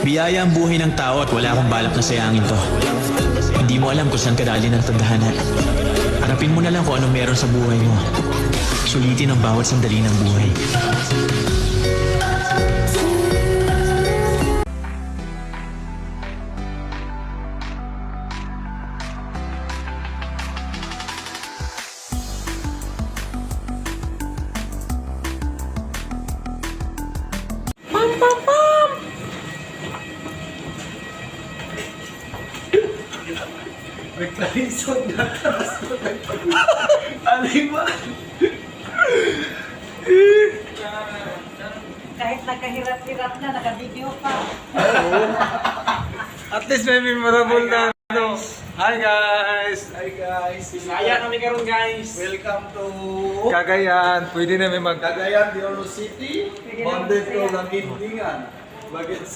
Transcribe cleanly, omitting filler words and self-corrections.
Biyaya ang buhay ng tao at wala akong balak na sayangin to. Hindi mo alam kung saan ka dali ng tadhana. Harapin mo na lang kung anong meron sa buhay mo. Sulitin ang bawat sandali ng buhay. Nagkalisod na taras ko. Alay ba? Kahit nakahirap-hirap na, naka-video pa. At least may memorable na ano. Hi guys! Hi guys! Saya kami karon guys. Welcome to Cagayan. Pwede na may mag... Cagayan de Oro City. Mountain to ng Hindingan. Bagets